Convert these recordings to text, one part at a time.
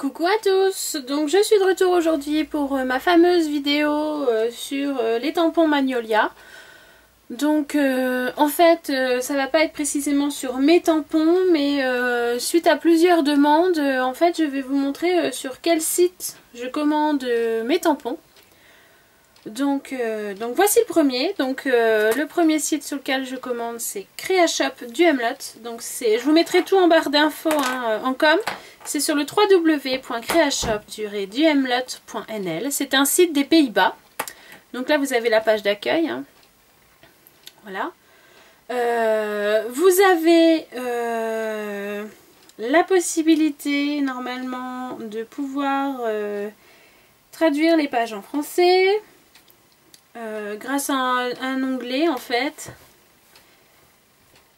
Coucou à tous, donc je suis de retour aujourd'hui pour ma fameuse vidéo sur les tampons Magnolia. Donc en fait ça va pas être précisément sur mes tampons, mais suite à plusieurs demandes, en fait je vais vous montrer sur quel site je commande mes tampons. Donc voici le premier. Donc le premier site sur lequel je commande, c'est Créashop du Humelot. Donc je vous mettrai tout en barre d'infos en com. C'est sur le www.creashop-du-humelot.nl. C'est un site des Pays-Bas. Donc là vous avez la page d'accueil. Hein. Voilà. Vous avez la possibilité normalement de pouvoir traduire les pages en français. Grâce à un onglet en fait.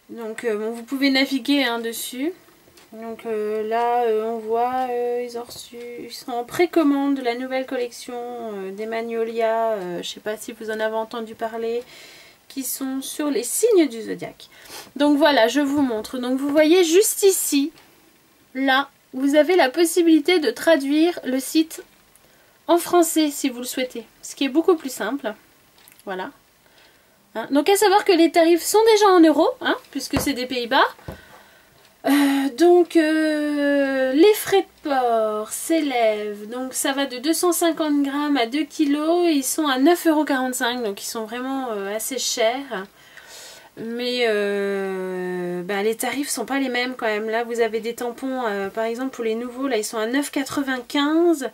Donc bon, vous pouvez naviguer dessus. Donc là on voit ils sont en précommande de la nouvelle collection des Magnolia, je sais pas si vous en avez entendu parler, qui sont sur les signes du zodiaque. Donc voilà, je vous montre. Donc vous voyez juste ici, là, vous avez la possibilité de traduire le site en français si vous le souhaitez, ce qui est beaucoup plus simple. Voilà. Hein, donc à savoir que les tarifs sont déjà en euros, hein, puisque c'est des Pays-Bas. Les frais de port s'élèvent, donc ça va de 250 grammes à 2 kg, ils sont à 9,45 €, donc ils sont vraiment assez chers. Mais les tarifs sont pas les mêmes quand même. Là vous avez des tampons, par exemple pour les nouveaux, là ils sont à 9,95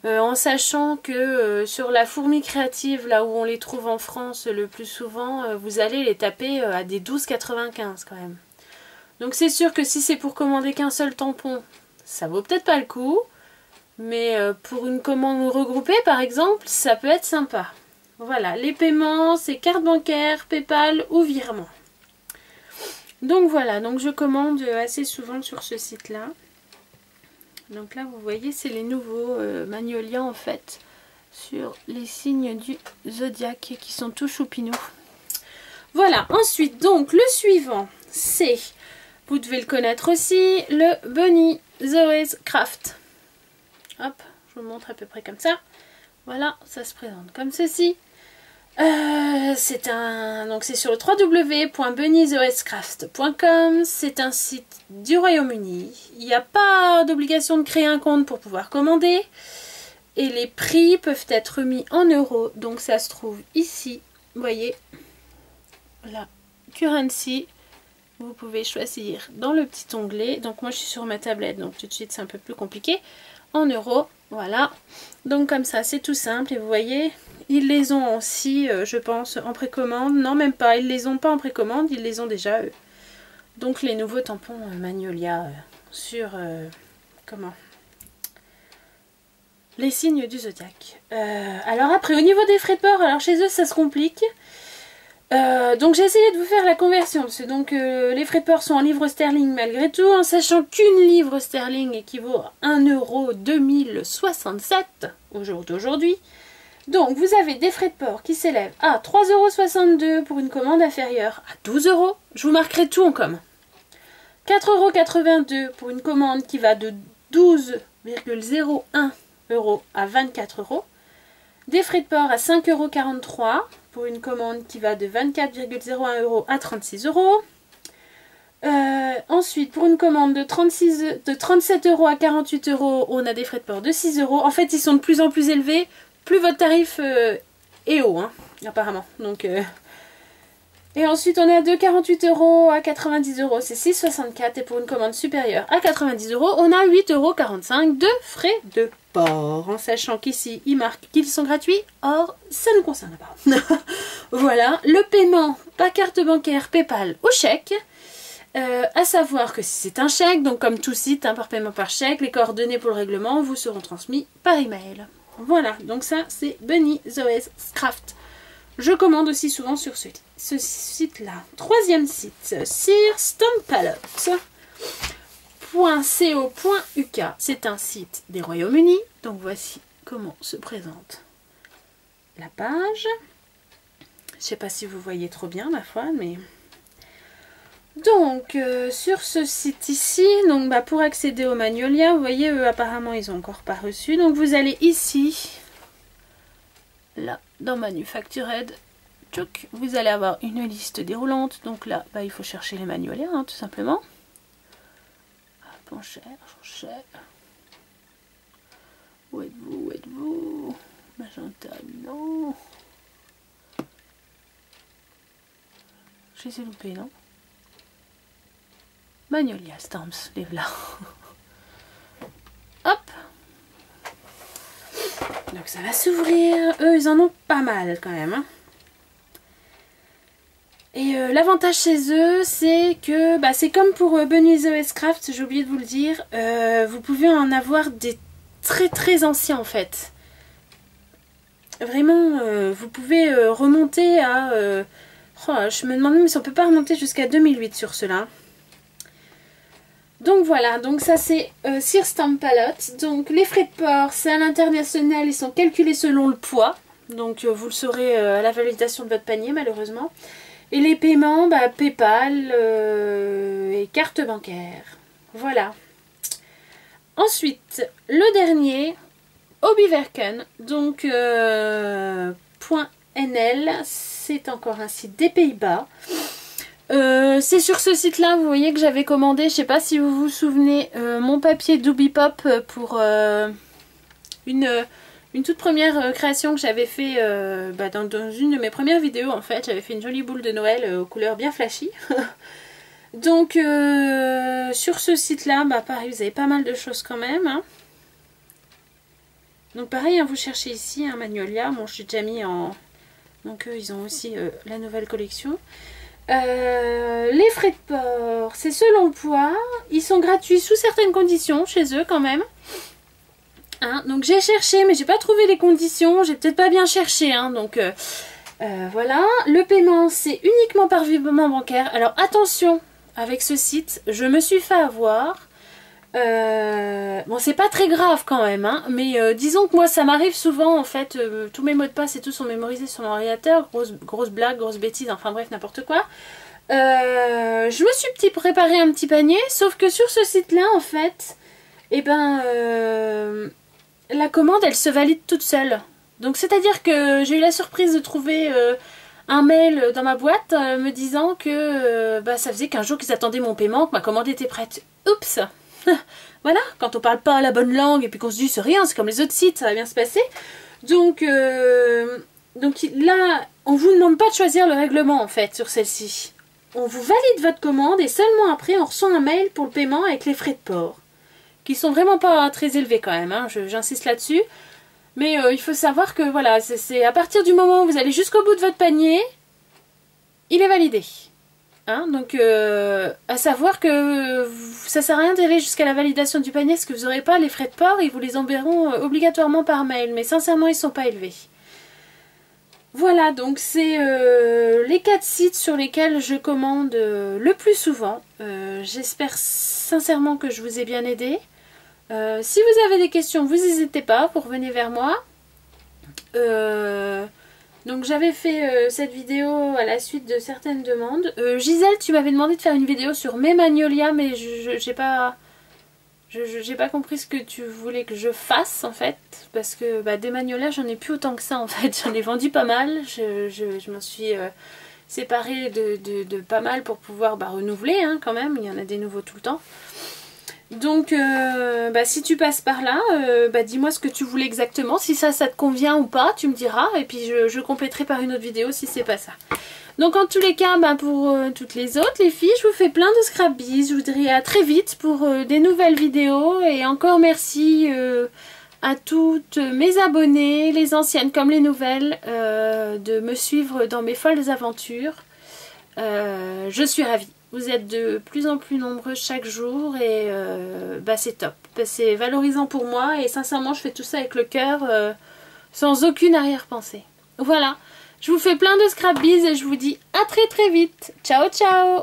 €. En sachant que sur la fourmi créative, là où on les trouve en France le plus souvent, vous allez les taper à des 12,95 € quand même. Donc c'est sûr que si c'est pour commander qu'un seul tampon, ça vaut peut-être pas le coup. Mais pour une commande regroupée par exemple, ça peut être sympa. Voilà, les paiements, c'est carte bancaire, PayPal ou virement. Donc voilà, donc je commande assez souvent sur ce site-là. Donc là vous voyez c'est les nouveaux Magnolia en fait sur les signes du zodiaque qui sont tout choupinous. Voilà, ensuite donc le suivant c'est, vous devez le connaître aussi, le Bunny Zoe's Craft. Hop, je vous montre à peu près comme ça. Voilà, ça se présente comme ceci. C'est sur le www.bunnyzoescraft.com. C'est un site du Royaume-Uni. Il n'y a pas d'obligation de créer un compte pour pouvoir commander. Et les prix peuvent être mis en euros. Donc ça se trouve ici. Vous voyez, la currency. Vous pouvez choisir dans le petit onglet. Donc moi je suis sur ma tablette. Donc tout de suite c'est un peu plus compliqué. En euros. Voilà. Donc comme ça c'est tout simple. Et vous voyez... Ils les ont aussi, je pense, en précommande. Non, même pas. Ils les ont pas en précommande. Ils les ont déjà, eux. Donc, les nouveaux tampons Magnolia sur... comment, les signes du zodiaque. Alors après, au niveau des frais de port, alors chez eux, ça se complique. Donc, j'ai essayé de vous faire la conversion. Parce que donc, les frais de port sont en livres sterling malgré tout. En sachant qu'une livre sterling équivaut à 1,2067 € au jour d'aujourd'hui. Donc, vous avez des frais de port qui s'élèvent à 3,62 € pour une commande inférieure à 12 €. Je vous marquerai tout en com. 4,82 € pour une commande qui va de 12,01 € à 24 €. Des frais de port à 5,43 € pour une commande qui va de 24,01 € à 36 €. Ensuite, pour une commande de 37 € à 48 €, on a des frais de port de 6 €. En fait, ils sont de plus en plus élevés. Plus votre tarif est haut, hein, apparemment. Donc, et ensuite, on a de 48 € à 90 €, c'est 6,64 €. Et pour une commande supérieure à 90 €, on a 8,45 € de frais de port. En sachant qu'ici, ils marquent qu'ils sont gratuits. Or, ça ne nous concerne pas. Voilà, le paiement par carte bancaire, PayPal ou chèque. À savoir que si c'est un chèque, donc comme tout site, par paiement par chèque, les coordonnées pour le règlement vous seront transmis par email. Voilà, donc ça c'est Bunny Zoe's Craft. Je commande aussi souvent sur ce site-là. Troisième site, searstampalot.co.uk. C'est un site des Royaumes-Unis. Donc voici comment se présente la page. Je ne sais pas si vous voyez trop bien ma foi, mais Donc sur ce site ici, donc pour accéder au Magnolia, vous voyez apparemment ils ont encore pas reçu. Donc vous allez ici, là dans Manufactured, tchouk, vous allez avoir une liste déroulante. Donc là il faut chercher les Magnolia hein, tout simplement. J'en cherche. Où êtes-vous? Magenta, non. Je les ai loupés, non? Magnolia Stamps, les voilà. Hop. Donc ça va s'ouvrir. Eux, ils en ont pas mal quand même. Hein. Et l'avantage chez eux, c'est que c'est comme pour Bunny the Westcraft, j'ai oublié de vous le dire. Vous pouvez en avoir des très très anciens en fait. Vraiment, vous pouvez remonter à... je me demande même si on peut pas remonter jusqu'à 2008 sur cela. Donc voilà, donc ça c'est Sears Stamp Palette. Donc les frais de port, c'est à l'international, ils sont calculés selon le poids. Donc vous le saurez à la validation de votre panier malheureusement. Et les paiements, PayPal et carte bancaire. Voilà. Ensuite, le dernier, Hobbywerken. Donc .nl, c'est encore un site des Pays-Bas. C'est sur ce site là, vous voyez que j'avais commandé, je sais pas si vous vous souvenez, mon papier Doobie Pop pour une toute première création que j'avais fait dans une de mes premières vidéos en fait. J'avais fait une jolie boule de Noël aux couleurs bien flashy. Donc sur ce site là, pareil, vous avez pas mal de choses quand même. Hein. Donc pareil, hein, vous cherchez ici un Magnolia, bon je suis déjà mis en... Donc eux ils ont aussi la nouvelle collection. Les frais de port, c'est selon le poids. Ils sont gratuits sous certaines conditions chez eux quand même. Hein, donc j'ai cherché mais j'ai pas trouvé les conditions. J'ai peut-être pas bien cherché. Hein, donc voilà. Le paiement c'est uniquement par virement bancaire. Alors attention avec ce site, je me suis fait avoir. Bon c'est pas très grave quand même hein, mais disons que moi ça m'arrive souvent en fait, tous mes mots de passe et tout sont mémorisés sur mon ordinateur, grosse blague, grosse bêtise, enfin bref n'importe quoi. Je me suis préparé un petit panier, sauf que sur ce site là en fait, la commande elle se valide toute seule. Donc c'est à dire que j'ai eu la surprise de trouver un mail dans ma boîte me disant que ça faisait 15 jours qu'ils attendaient mon paiement, que ma commande était prête. Oups. Voilà, quand on parle pas la bonne langue et puis qu'on se dit c'est rien, c'est comme les autres sites, ça va bien se passer. Donc là, on vous demande pas de choisir le règlement en fait sur celle-ci. On vous valide votre commande et seulement après on reçoit un mail pour le paiement avec les frais de port. Qui sont vraiment pas très élevés quand même, hein, j'insiste là-dessus. Mais il faut savoir que voilà, c'est à partir du moment où vous allez jusqu'au bout de votre panier, il est validé. Hein, donc à savoir que ça sert à rien d'aller jusqu'à la validation du panier parce que vous n'aurez pas les frais de port, ils vous les enverront obligatoirement par mail, mais sincèrement ils ne sont pas élevés. Voilà, donc c'est les 4 sites sur lesquels je commande le plus souvent. J'espère sincèrement que je vous ai bien aidé. Si vous avez des questions, vous n'hésitez pas, vous revenez vers moi. Donc j'avais fait cette vidéo à la suite de certaines demandes. Gisèle, tu m'avais demandé de faire une vidéo sur mes Magnolia, mais j'ai pas compris ce que tu voulais que je fasse en fait. Parce que des Magnolia, j'en ai plus autant que ça en fait. J'en ai vendu pas mal. Je m'en suis séparée de pas mal pour pouvoir renouveler hein, quand même. Il y en a des nouveaux tout le temps. Donc si tu passes par là, dis-moi ce que tu voulais exactement, si ça te convient ou pas, tu me diras et puis je compléterai par une autre vidéo si c'est pas ça. Donc en tous les cas, pour toutes les autres, les filles, je vous fais plein de scrapbies, je vous dirai à très vite pour des nouvelles vidéos et encore merci à toutes mes abonnées, les anciennes comme les nouvelles, de me suivre dans mes folles aventures. Je suis ravie. Vous êtes de plus en plus nombreux chaque jour et c'est top. C'est valorisant pour moi et sincèrement je fais tout ça avec le cœur sans aucune arrière-pensée. Voilà, je vous fais plein de scrapbies et je vous dis à très très vite. Ciao ciao.